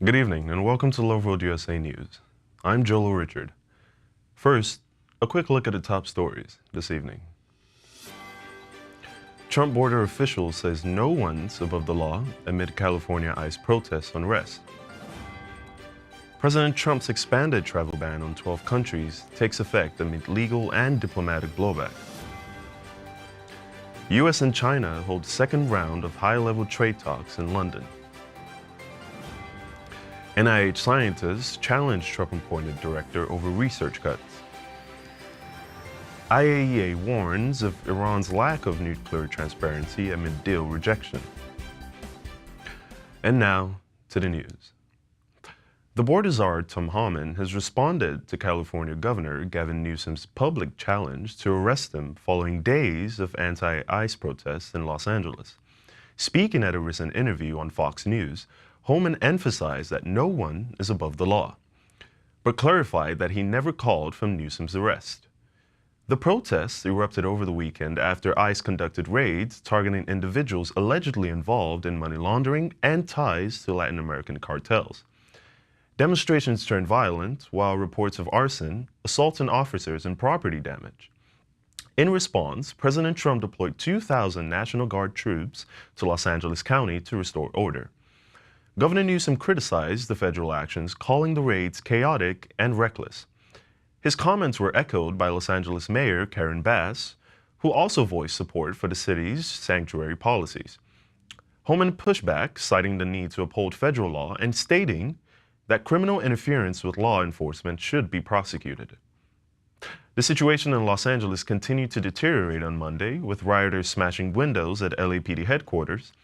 Good evening and welcome to Loveworld USA News. I'm Joel Richard. First, a quick look at the top stories this evening. Trump border official says no one's above the law amid California ICE protests unrest. President Trump's expanded travel ban on 12 countries takes effect amid legal and diplomatic blowback. US and China hold second round of high-level trade talks in London. NIH scientists challenge Trump-appointed director over research cuts. IAEA warns of Iran's lack of nuclear transparency amid deal rejection. And now to the news. The border czar, Tom Homan, has responded to California Governor Gavin Newsom's public challenge to arrest him following days of anti-ICE protests in Los Angeles. Speaking at a recent interview on Fox News, Homan emphasized that no one is above the law, but clarified that he never called for Newsom's arrest. The protests erupted over the weekend after ICE conducted raids targeting individuals allegedly involved in money laundering and ties to Latin American cartels. Demonstrations turned violent, while reports of arson, assaulting officers, and property damage. In response, President Trump deployed 2,000 National Guard troops to Los Angeles County to restore order. Governor Newsom criticized the federal actions, calling the raids chaotic and reckless. His comments were echoed by Los Angeles Mayor Karen Bass, who also voiced support for the city's sanctuary policies. Homan pushed back, citing the need to uphold federal law and stating that criminal interference with law enforcement should be prosecuted. The situation in Los Angeles continued to deteriorate on Monday, with rioters smashing windows at LAPD headquarters,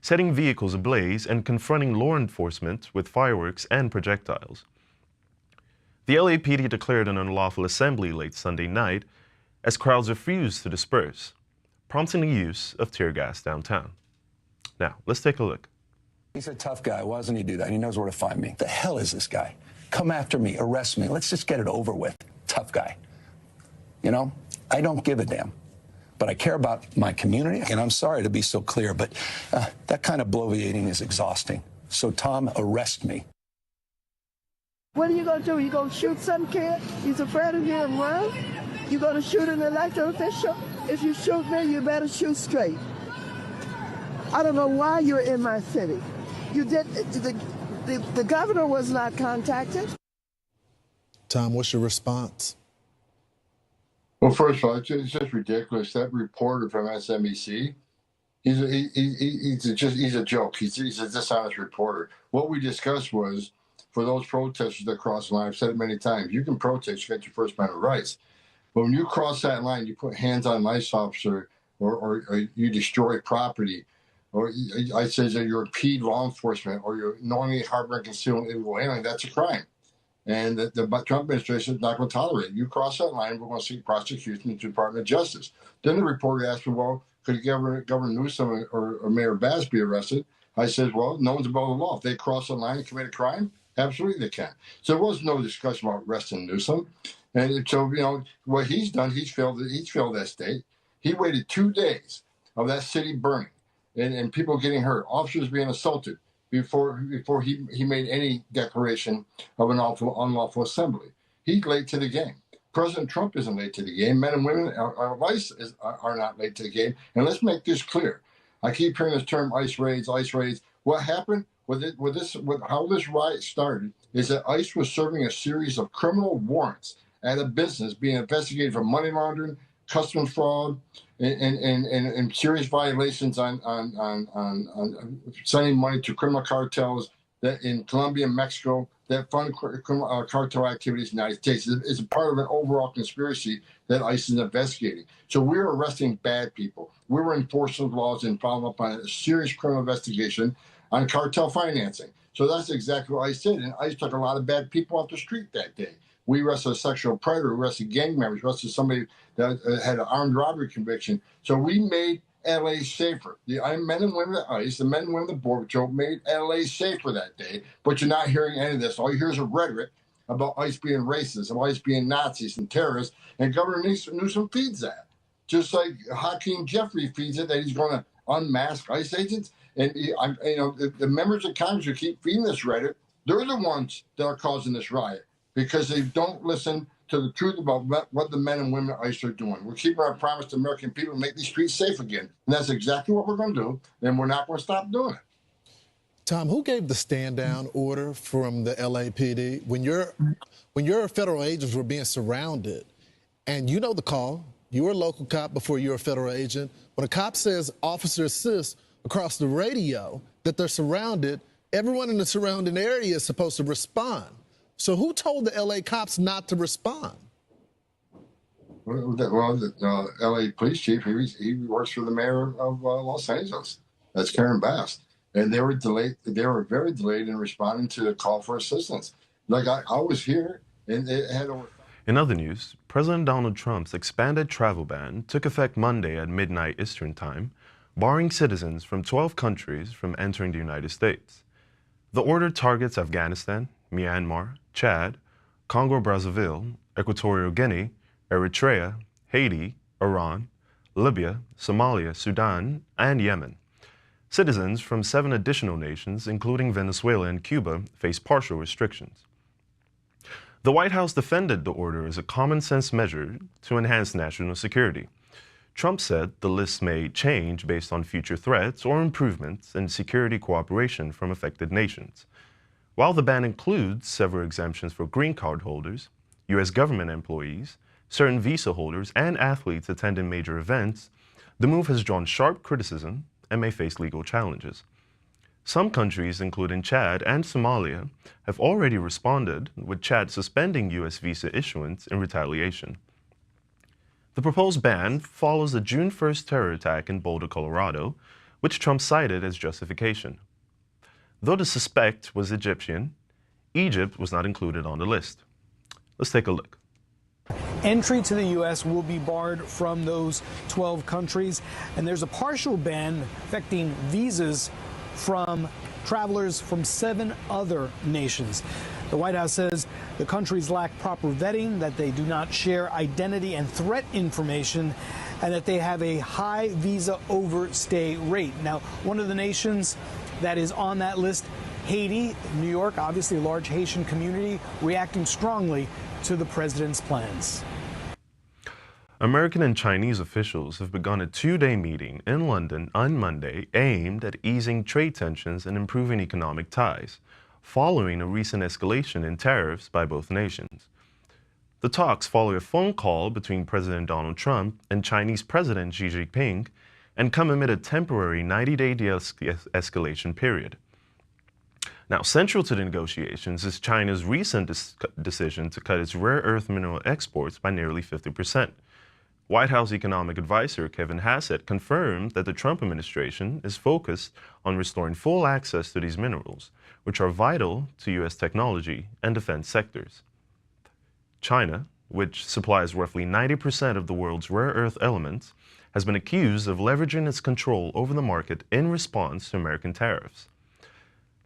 setting vehicles ablaze, and confronting law enforcement with fireworks and projectiles. The LAPD declared an unlawful assembly late Sunday night as crowds refused to disperse, prompting the use of tear gas downtown. Now, let's take a look. He's a tough guy. Why doesn't he do that? He knows where to find me. The hell is this guy? Come after me, arrest me. Let's just get it over with. Tough guy. You know, I don't give a damn. But I care about my community, and I'm sorry to be so clear, but that kind of bloviating is exhausting. So, Tom, arrest me. What are you going to do? You going to shoot some kid? He's afraid of you and run? You going to shoot an elected official? If you shoot me, you better shoot straight. I don't know why you're in my city. You did. The governor was not contacted. Tom, what's your response? Well, first of all, it's just ridiculous. That reporter from SMBC, he's a joke. He's a dishonest reporter. What we discussed was, for those protesters that cross the line, I've said it many times, you can protest, you get your First Amendment rights. But when you cross that line, you put hands on an ICE officer, or you destroy property, or I say that you're impede law enforcement, or you're knowingly harboring, concealing illegal alien, that's a crime. And the Trump administration is not going to tolerate it. You cross that line, we're going to seek prosecution in the Department of Justice. Then the reporter asked me, well, could Governor Newsom or Mayor Bass be arrested? I said, well, no one's above the law. If they cross the line and commit a crime, absolutely they can. So there was no discussion about arresting Newsom. And so, you know, what he's done, he's failed that state. He waited 2 days of that city burning and people getting hurt, officers being assaulted, before he made any declaration of an unlawful assembly. He's late to the game. President Trump isn't late to the game. Men and women of ICE are not late to the game. And let's make this clear. I keep hearing this term ICE raids, ICE raids. What happened with how this riot started is that ICE was serving a series of criminal warrants at a business being investigated for money laundering, customs fraud, and serious violations on sending money to criminal cartels that in Colombia and Mexico that fund criminal cartel activities in the United States. It's a part of an overall conspiracy that ICE is investigating. So we're arresting bad people. We were enforcing laws and following up on a serious criminal investigation on cartel financing. So that's exactly what ICE did. And ICE took a lot of bad people off the street that day. We arrested a sexual predator, we arrested gang members, we arrested somebody that had an armed robbery conviction. So we made LA safer. The men and women at ICE, the men and women at the Border Patrol made LA safer that day. But you're not hearing any of this. All you hear is a rhetoric about ICE being racist, about ICE being Nazis and terrorists. And Governor Newsom feeds that. Just like Hakeem Jeffrey feeds it, that he's going to unmask ICE agents. And the members of Congress who keep feeding this rhetoric They're the ones that are causing this riot because they don't listen to the truth about what the men and women at ICE are doing. We're keeping our promise to American people to make these streets safe again. And that's exactly what we're going to do. And we're not going to stop doing it. Tom, who gave the stand down order from the LAPD when your federal agents were being surrounded? And you know the call. You were a local cop before you were a federal agent. When a cop says officer assist across the radio that they're surrounded, everyone in the surrounding area is supposed to respond. So who told the LA cops not to respond? Well, the LA police chief, he works for the mayor of Los Angeles. That's Karen Bass. And they were delayed. They were very delayed in responding to the call for assistance. Like I was here, and it had over. In other news, President Donald Trump's expanded travel ban took effect Monday at midnight Eastern Time, barring citizens from 12 countries from entering the United States. The order targets Afghanistan, Myanmar, Chad, Congo-Brazzaville, Equatorial Guinea, Eritrea, Haiti, Iran, Libya, Somalia, Sudan, and Yemen. Citizens from 7 additional nations, including Venezuela and Cuba, face partial restrictions. The White House defended the order as a common-sense measure to enhance national security. Trump said the list may change based on future threats or improvements in security cooperation from affected nations. While the ban includes several exemptions for green card holders, U.S. government employees, certain visa holders, and athletes attending major events, the move has drawn sharp criticism and may face legal challenges. Some countries, including Chad and Somalia, have already responded, with Chad suspending U.S. visa issuance in retaliation. The proposed ban follows the June 1st terror attack in Boulder, Colorado, which Trump cited as justification. Though the suspect was Egyptian, Egypt was not included on the list. Let's take a look. Entry to the U.S. will be barred from those 12 countries, and there's a partial ban affecting visas from travelers from 7 other nations. The White House says the countries lack proper vetting, that they do not share identity and threat information, and that they have a high visa overstay rate. Now, one of the nations that is on that list, Haiti, New York, obviously a large Haitian community, reacting strongly to the president's plans. American and Chinese officials have begun a 2-day meeting in London on Monday aimed at easing trade tensions and improving economic ties, following a recent escalation in tariffs by both nations. The talks follow a phone call between President Donald Trump and Chinese President Xi Jinping and come amid a temporary 90-day de-escalation period. Now, central to the negotiations is China's recent decision to cut its rare earth mineral exports by nearly 50%. White House economic advisor Kevin Hassett confirmed that the Trump administration is focused on restoring full access to these minerals, which are vital to U.S. technology and defense sectors. China, which supplies roughly 90% of the world's rare earth elements, has been accused of leveraging its control over the market in response to American tariffs.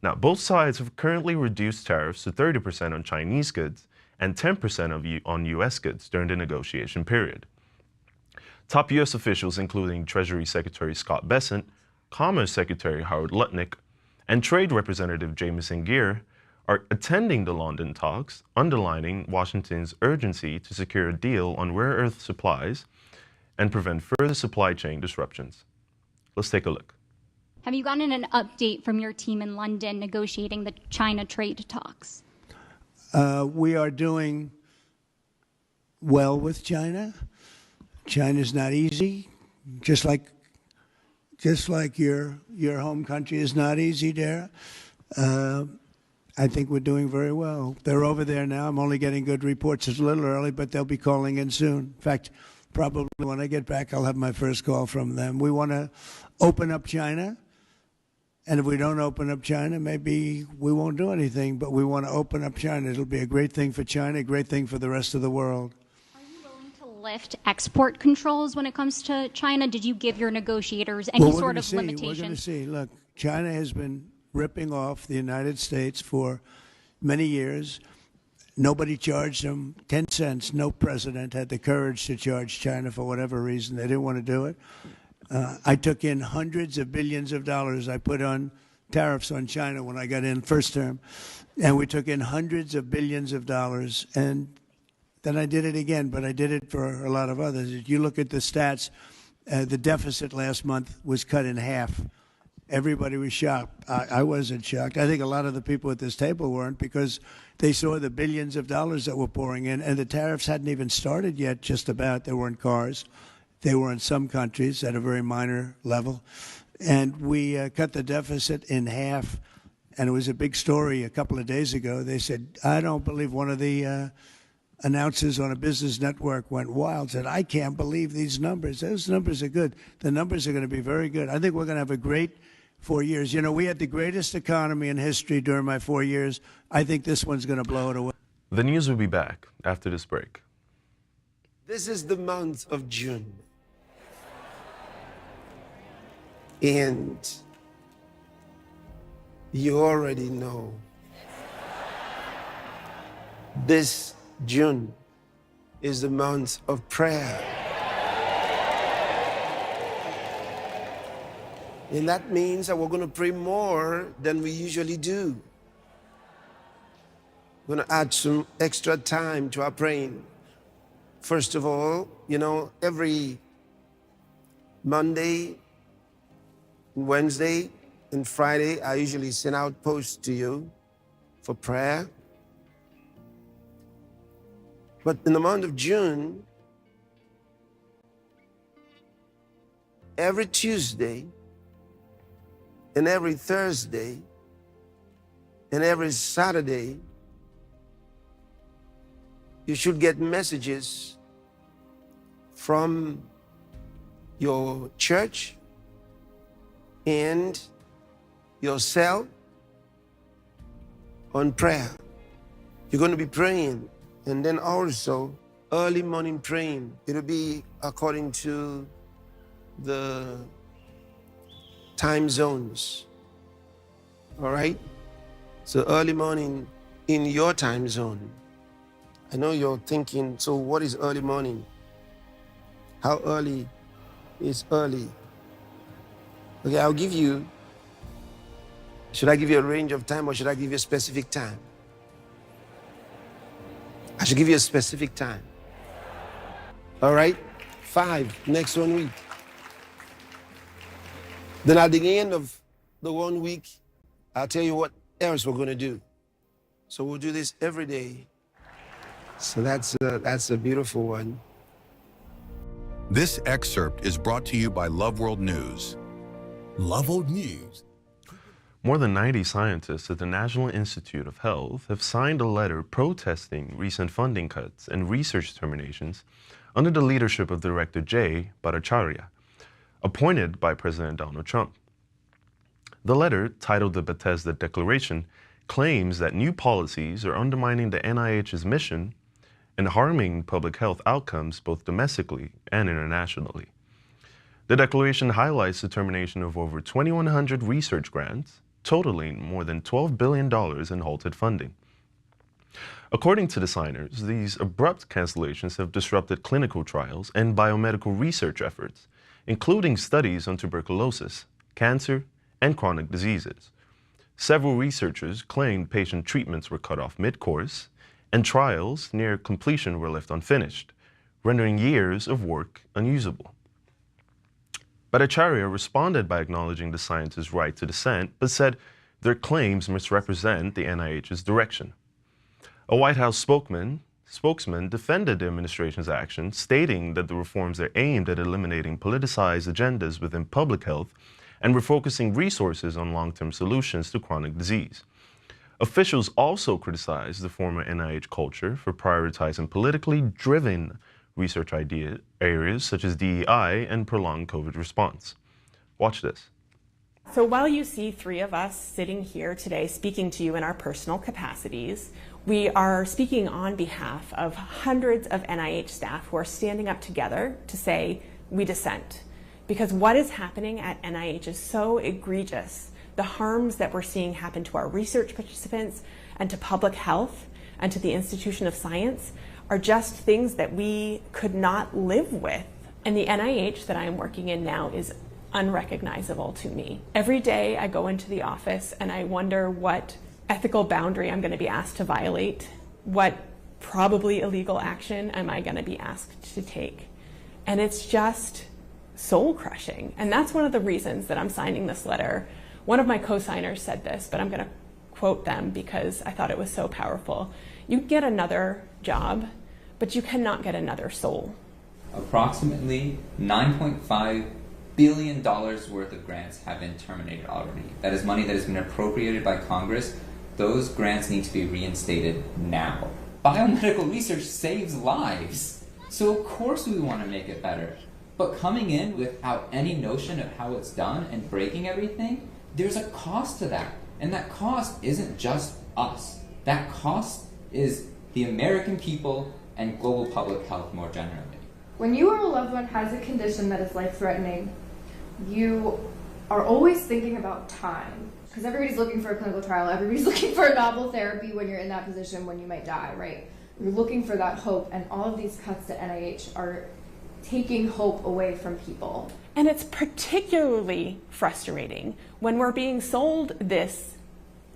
Now, both sides have currently reduced tariffs to 30% on Chinese goods and 10% on U.S. goods during the negotiation period. Top U.S. officials, including Treasury Secretary Scott Bessent, Commerce Secretary Howard Lutnick, and Trade Representative Jamieson Geer, are attending the London talks, underlining Washington's urgency to secure a deal on rare earth supplies and prevent further supply chain disruptions. Let's take a look. Have you gotten an update from your team in London negotiating the China trade talks? We are doing well with China. China's not easy, just like your home country is not easy there. I think we're doing very well. They're over there now. I'm only getting good reports. It's a little early, but they'll be calling in soon. In fact, probably when I get back, I'll have my first call from them. We want to open up China. And if we don't open up China, maybe we won't do anything. But we want to open up China. It'll be a great thing for China, a great thing for the rest of the world. Are you willing to lift export controls when it comes to China? Did you give your negotiators any sort of limitation? We're going to see. Look, China has been ripping off the United States for many years. Nobody charged them 10 cents. No president had the courage to charge China for whatever reason. They didn't want to do it. I took in hundreds of billions of dollars. I put on tariffs on China when I got in first term, and we took in hundreds of billions of dollars, and then I did it again, but I did it for a lot of others. If you look at the stats, the deficit last month was cut in half. Everybody was shocked. I wasn't shocked. I think a lot of the people at this table weren't, because they saw the billions of dollars that were pouring in, and the tariffs hadn't even started yet, just about. They were in cars. They were in some countries at a very minor level. And we cut the deficit in half, and it was a big story a couple of days ago. They said, I don't believe, one of the announcers on a business network went wild, said, I can't believe these numbers. Those numbers are good. The numbers are going to be very good. I think we're going to have a great 4 years. You know, we had the greatest economy in history during my 4 years. I think this one's going to blow it away. The news will be back after this break. This is the month of June. And you already know this June is the month of prayer. And that means that we're going to pray more than we usually do. We're going to add some extra time to our praying. First of all, you know, every Monday, Wednesday, and Friday, I usually send out posts to you for prayer. But in the month of June, every Tuesday, and every Thursday, and every Saturday, you should get messages from your church and your cell on prayer. You're going to be praying, and then also early morning praying. It'll be according to the time zones. All right? So early morning in your time zone. I know you're thinking, so what is early morning? How early is early? Okay, I'll give you, should I give you a range of time, or should I give you a specific time? I should give you a specific time. All right? 5, next 1 week. Then at the end of the 1 week, I'll tell you what else we're going to do. So we'll do this every day. So that's a beautiful one. This excerpt is brought to you by Loveworld News. Loveworld News. More than 90 scientists at the National Institute of Health have signed a letter protesting recent funding cuts and research terminations under the leadership of Director Jay Bhattacharya, appointed by President Donald Trump. The letter, titled the Bethesda Declaration, claims that new policies are undermining the NIH's mission and harming public health outcomes both domestically and internationally. The declaration highlights the termination of over 2,100 research grants, totaling more than $12 billion in halted funding. According to the signers, these abrupt cancellations have disrupted clinical trials and biomedical research efforts, including studies on tuberculosis, cancer, and chronic diseases. Several researchers claimed patient treatments were cut off mid-course, and trials near completion were left unfinished, rendering years of work unusable. Bhattacharya responded by acknowledging the scientists' right to dissent, but said their claims misrepresent the NIH's direction. A White House spokesman defended the administration's action, stating that the reforms are aimed at eliminating politicized agendas within public health and refocusing resources on long-term solutions to chronic disease. Officials also criticized the former NIH culture for prioritizing politically driven research areas such as DEI and prolonged COVID response. Watch this. So while you see 3 of us sitting here today speaking to you in our personal capacities, we are speaking on behalf of hundreds of NIH staff who are standing up together to say we dissent. Because what is happening at NIH is so egregious. The harms that we're seeing happen to our research participants and to public health and to the institution of science are just things that we could not live with. And the NIH that I am working in now is unrecognizable to me. Every day I go into the office and I wonder what ethical boundary I'm going to be asked to violate, what probably illegal action am I going to be asked to take. And it's just soul crushing. And that's one of the reasons that I'm signing this letter. One of my co-signers said this, but I'm going to quote them because I thought it was so powerful. You can get another job, but you cannot get another soul. Approximately $9.5 billion worth of grants have been terminated already. That is money that has been appropriated by Congress. Those grants need to be reinstated now. Biomedical research saves lives. So of course we want to make it better. But coming in without any notion of how it's done and breaking everything, there's a cost to that. And that cost isn't just us. That cost is the American people and global public health more generally. When you or a loved one has a condition that is life-threatening, you are always thinking about time. Because everybody's looking for a clinical trial, everybody's looking for a novel therapy when you're in that position when you might die, right? You're looking for that hope, and all of these cuts to NIH are taking hope away from people. And it's particularly frustrating when we're being sold this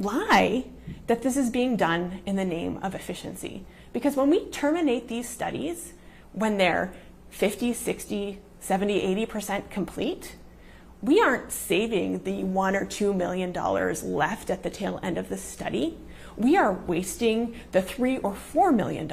lie that this is being done in the name of efficiency. Because when we terminate these studies, when they're 50, 60, 70, 80% complete, we aren't saving the $1 or $2 million left at the tail end of the study. We are wasting the $3 or $4 million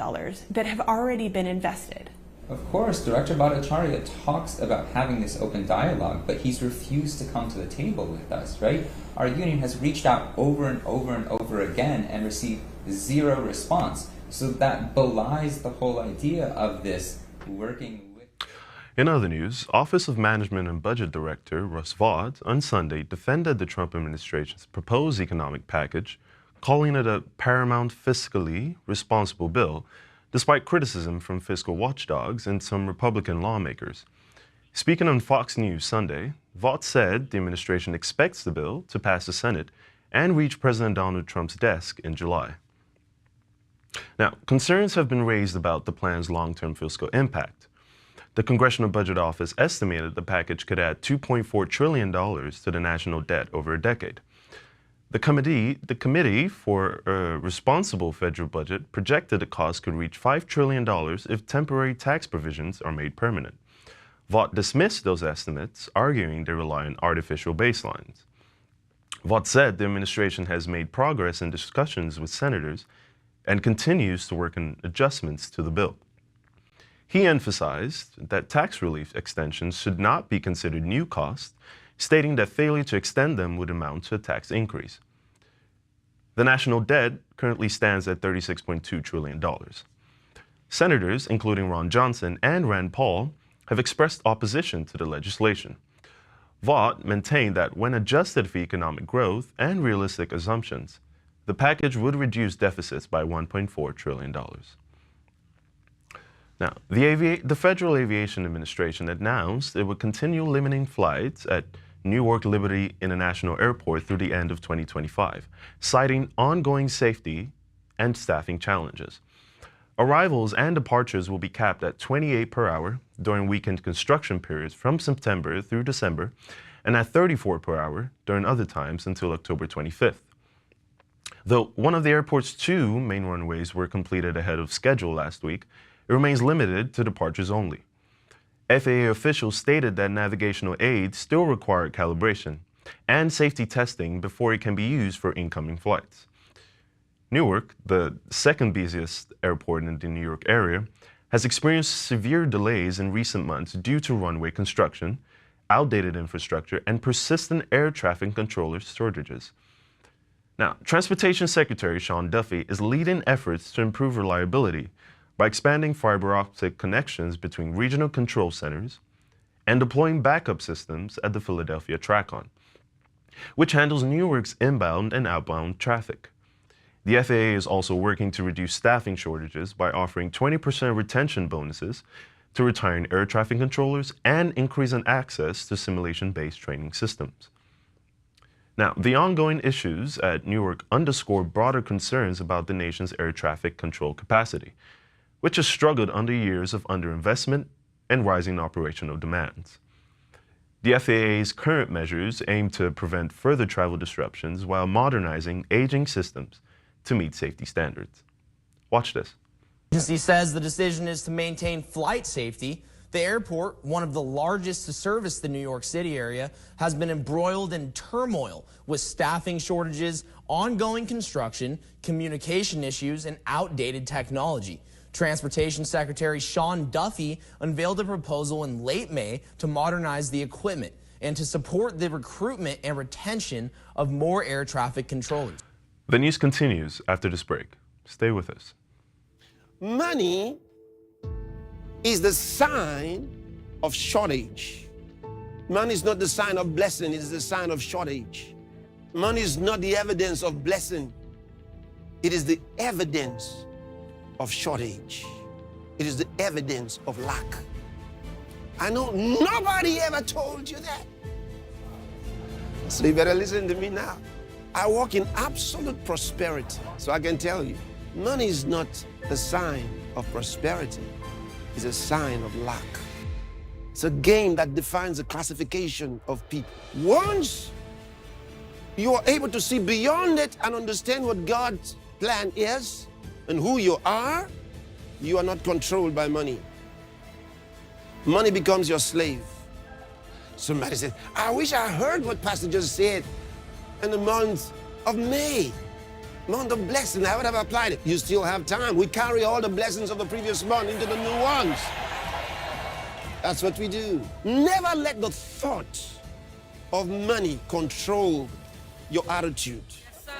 that have already been invested. Of course, Director Bhattacharya talks about having this open dialogue, but he's refused to come to the table with us, right? Our union has reached out over and over and over again and received zero response. So that belies the whole idea of this working with... In other news, Office of Management and Budget Director Russ Vought on Sunday defended the Trump administration's proposed economic package, calling it a paramount fiscally responsible bill, despite criticism from fiscal watchdogs and some Republican lawmakers. Speaking on Fox News Sunday, Vought said the administration expects the bill to pass the Senate and reach President Donald Trump's desk in July. Now, concerns have been raised about the plan's long-term fiscal impact. The Congressional Budget Office estimated the package could add $2.4 trillion to the national debt over a decade. The Committee for a Responsible Federal Budget projected the cost could reach $5 trillion if temporary tax provisions are made permanent. Vought dismissed those estimates, arguing they rely on artificial baselines. Vought said the administration has made progress in discussions with senators and continues to work on adjustments to the bill. He emphasized that tax relief extensions should not be considered new costs, stating that failure to extend them would amount to a tax increase. The national debt currently stands at $36.2 trillion. Senators, including Ron Johnson and Rand Paul, have expressed opposition to the legislation. Vought maintained that when adjusted for economic growth and realistic assumptions, the package would reduce deficits by $1.4 trillion. Now, the Federal Aviation Administration announced it would continue limiting flights at Newark Liberty International Airport through the end of 2025, citing ongoing safety and staffing challenges. Arrivals and departures will be capped at 28 per hour during weekend construction periods from September through December, and at 34 per hour during other times until October 25th. Though one of the airport's 2 main runways were completed ahead of schedule last week, it remains limited to departures only. FAA officials stated that navigational aids still require calibration and safety testing before it can be used for incoming flights. Newark, the second busiest airport in the New York area, has experienced severe delays in recent months due to runway construction, outdated infrastructure, and persistent air traffic controller shortages. Now, Transportation Secretary Sean Duffy is leading efforts to improve reliability by expanding fiber optic connections between regional control centers and deploying backup systems at the Philadelphia TRACON, which handles Newark's inbound and outbound traffic. The FAA is also working to reduce staffing shortages by offering 20% retention bonuses to retiring air traffic controllers and increasing access to simulation-based training systems. Now, the ongoing issues at Newark underscore broader concerns about the nation's air traffic control capacity, which has struggled under years of underinvestment and rising operational demands. The FAA's current measures aim to prevent further travel disruptions while modernizing aging systems to meet safety standards. Watch this. The agency says the decision is to maintain flight safety. The airport, one of the largest to service the New York City area, has been embroiled in turmoil with staffing shortages, ongoing construction, communication issues, and outdated technology. Transportation Secretary Sean Duffy unveiled a proposal in late May to modernize the equipment and to support the recruitment and retention of more air traffic controllers. The news continues after this break. Stay with us. Money is the sign of shortage. Money is not the sign of blessing, it is the sign of shortage. Money is not the evidence of blessing, it is the evidence of shortage. It is the evidence of lack. I know nobody ever told you that. So you better listen to me now. I walk in absolute prosperity, so I can tell you, money is not the sign of prosperity. It's a sign of lack. It's a game that defines the classification of people. Once you are able to see beyond it and understand what God's plan is and who you are not controlled by money. Money becomes your slave. Somebody said, I wish I heard what Pastor just said in the month of May. Month of blessing, I would have applied it. You still have time. We carry all the blessings of the previous month into the new ones. That's what we do. Never let the thought of money control your attitude. Yes, sir.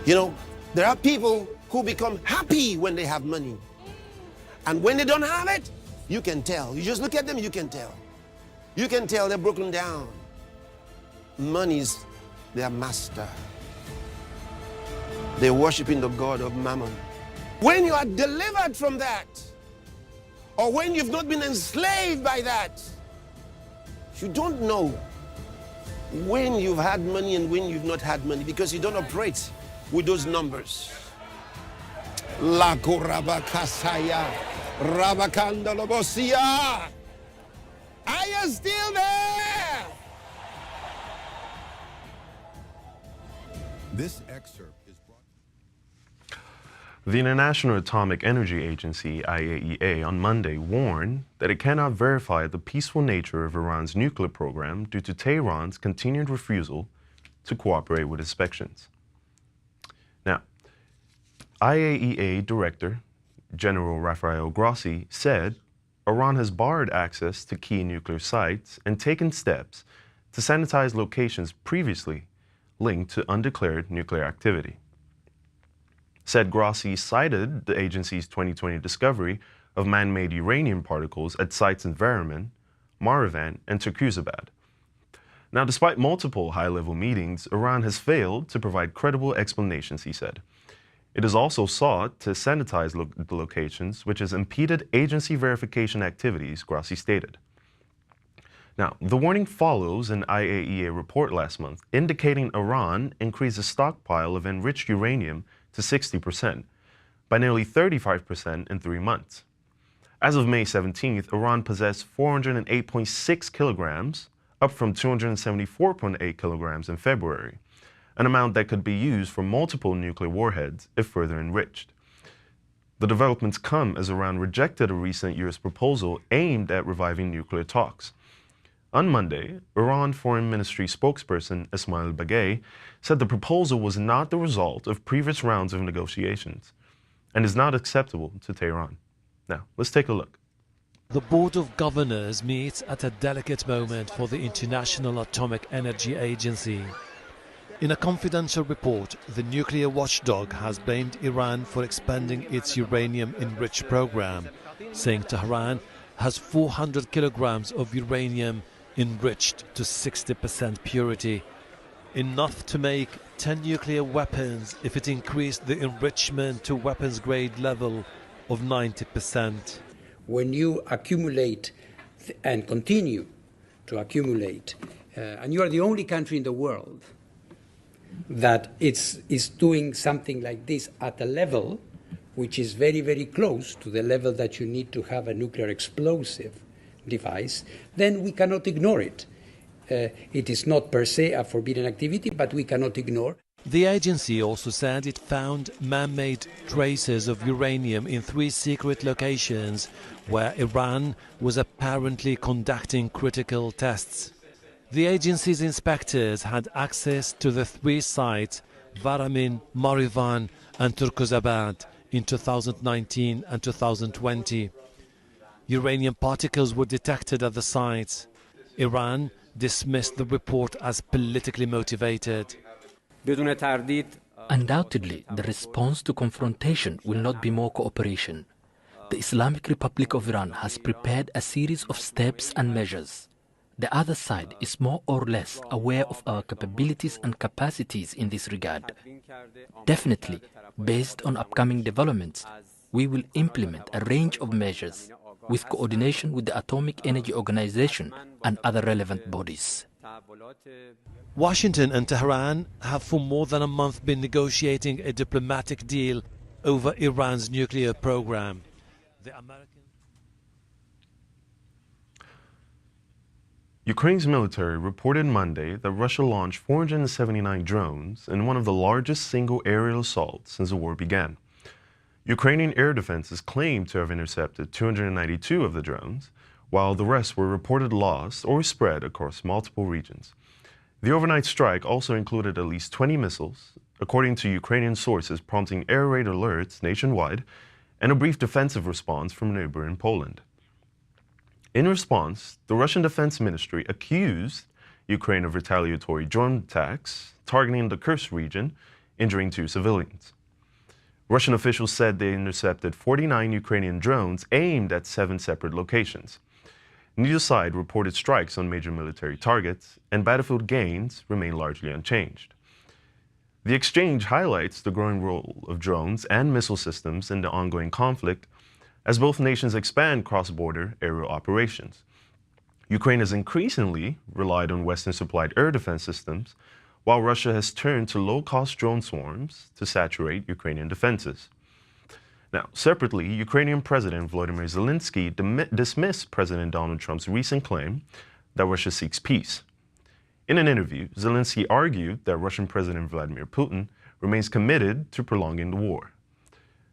You know, there are people who become happy when they have money. And when they don't have it, you can tell. You just look at them, you can tell. You can tell they're broken down. Money's their master. They're worshiping the god of Mammon. When you are delivered from that, or when you've not been enslaved by that, you don't know when you've had money and when you've not had money, because you don't operate with those numbers. La korabakasaya, rabakandalobosia. Are you still there? This excerpt is brought. The International Atomic Energy Agency, IAEA, on Monday warned that it cannot verify the peaceful nature of Iran's nuclear program due to Tehran's continued refusal to cooperate with inspections. Now, IAEA Director General Rafael Grossi said Iran has barred access to key nuclear sites and taken steps to sanitize locations previously linked to undeclared nuclear activity. Said Grossi cited the agency's 2020 discovery of man-made uranium particles at sites in Variman, Marivan, and Turkuzabad. Now, despite multiple high-level meetings, Iran has failed to provide credible explanations, he said. It has also sought to sanitize the locations, which has impeded agency verification activities, Grossi stated. Now, the warning follows an IAEA report last month indicating Iran increased the stockpile of enriched uranium to 60%, by nearly 35% in 3 months. As of May 17th, Iran possessed 408.6 kilograms, up from 274.8 kilograms in February, an amount that could be used for multiple nuclear warheads if further enriched. The developments come as Iran rejected a recent U.S. proposal aimed at reviving nuclear talks. On Monday, Iran Foreign Ministry spokesperson Ismail Bagay said the proposal was not the result of previous rounds of negotiations and is not acceptable to Tehran. Now, let's take a look. The Board of Governors meets at a delicate moment for the International Atomic Energy Agency. In a confidential report, the nuclear watchdog has blamed Iran for expanding its uranium-enriched program, saying Tehran has 400 kilograms of uranium enriched to 60% purity, enough to make 10 nuclear weapons if it increased the enrichment to weapons-grade level of 90%. When you accumulate and continue to accumulate, and you are the only country in the world that is doing something like this at a level which is very, very close to the level that you need to have a nuclear explosive device, then we cannot ignore it. It is not per se a forbidden activity, but we cannot ignore. The agency also said it found man-made traces of uranium in 3 secret locations where Iran was apparently conducting critical tests. The agency's inspectors had access to the 3 sites, Varamin, Marivan and Turkuzabad, in 2019 and 2020. Uranium particles were detected at the sites. Iran dismissed the report as politically motivated. Undoubtedly, the response to confrontation will not be more cooperation. The Islamic Republic of Iran has prepared a series of steps and measures. The other side is more or less aware of our capabilities and capacities in this regard. Definitely, based on upcoming developments, we will implement a range of measures with coordination with the Atomic Energy Organization and other relevant bodies. Washington and Tehran have for more than a month been negotiating a diplomatic deal over Iran's nuclear program. Ukraine's military reported Monday that Russia launched 479 drones in one of the largest single aerial assaults since the war began. Ukrainian air defenses claim to have intercepted 292 of the drones, while the rest were reported lost or spread across multiple regions. The overnight strike also included at least 20 missiles, according to Ukrainian sources, prompting air raid alerts nationwide and a brief defensive response from a neighbor in Poland. In response, the Russian Defense Ministry accused Ukraine of retaliatory drone attacks targeting the Kursk region, injuring 2 civilians. Russian officials said they intercepted 49 Ukrainian drones aimed at 7 separate locations. Neither side reported strikes on major military targets, and battlefield gains remain largely unchanged. The exchange highlights the growing role of drones and missile systems in the ongoing conflict as both nations expand cross-border aerial operations. Ukraine has increasingly relied on Western-supplied air defense systems, while Russia has turned to low-cost drone swarms to saturate Ukrainian defenses. Now, separately, Ukrainian President Volodymyr Zelensky dismissed President Donald Trump's recent claim that Russia seeks peace. In an interview, Zelensky argued that Russian President Vladimir Putin remains committed to prolonging the war.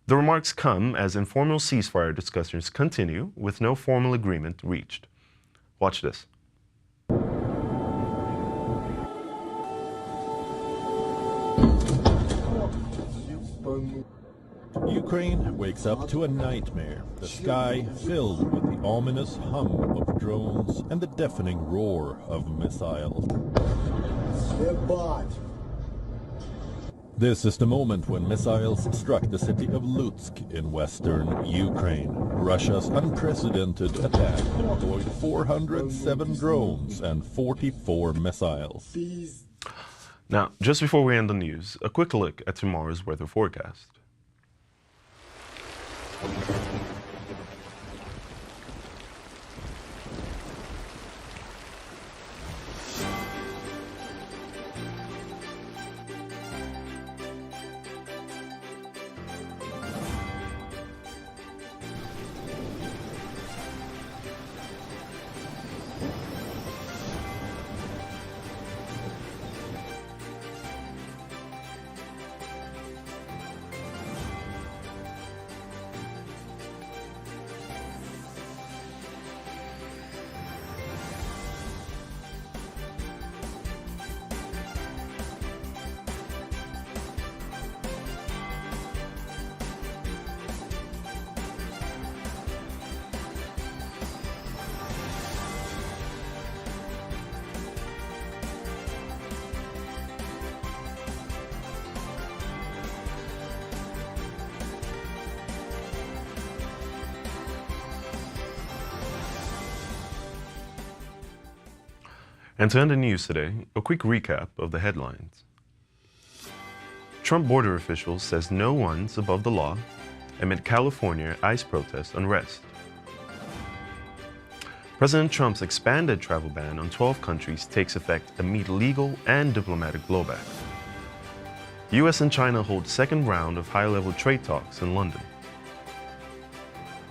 The remarks come as informal ceasefire discussions continue with no formal agreement reached. Watch this. Ukraine wakes up to a nightmare, the sky filled with the ominous hum of drones and the deafening roar of missiles. This is the moment when missiles struck the city of Lutsk in western Ukraine. Russia's unprecedented attack deployed 407 drones and 44 missiles. Now, just before we end the news, a quick look at tomorrow's weather forecast. And to end the news today, a quick recap of the headlines. Trump border officials says no one's above the law amid California ICE protest unrest. President Trump's expanded travel ban on 12 countries takes effect amid legal and diplomatic blowback. US and China hold second round of high-level trade talks in London.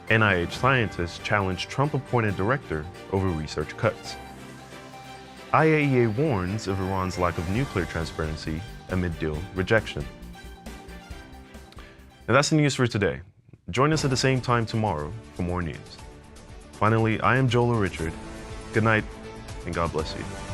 NIH scientists challenge Trump-appointed director over research cuts. IAEA warns of Iran's lack of nuclear transparency amid deal rejection. And that's the news for today. Join us at the same time tomorrow for more news. Finally, I am Joel Richard. Good night, and God bless you.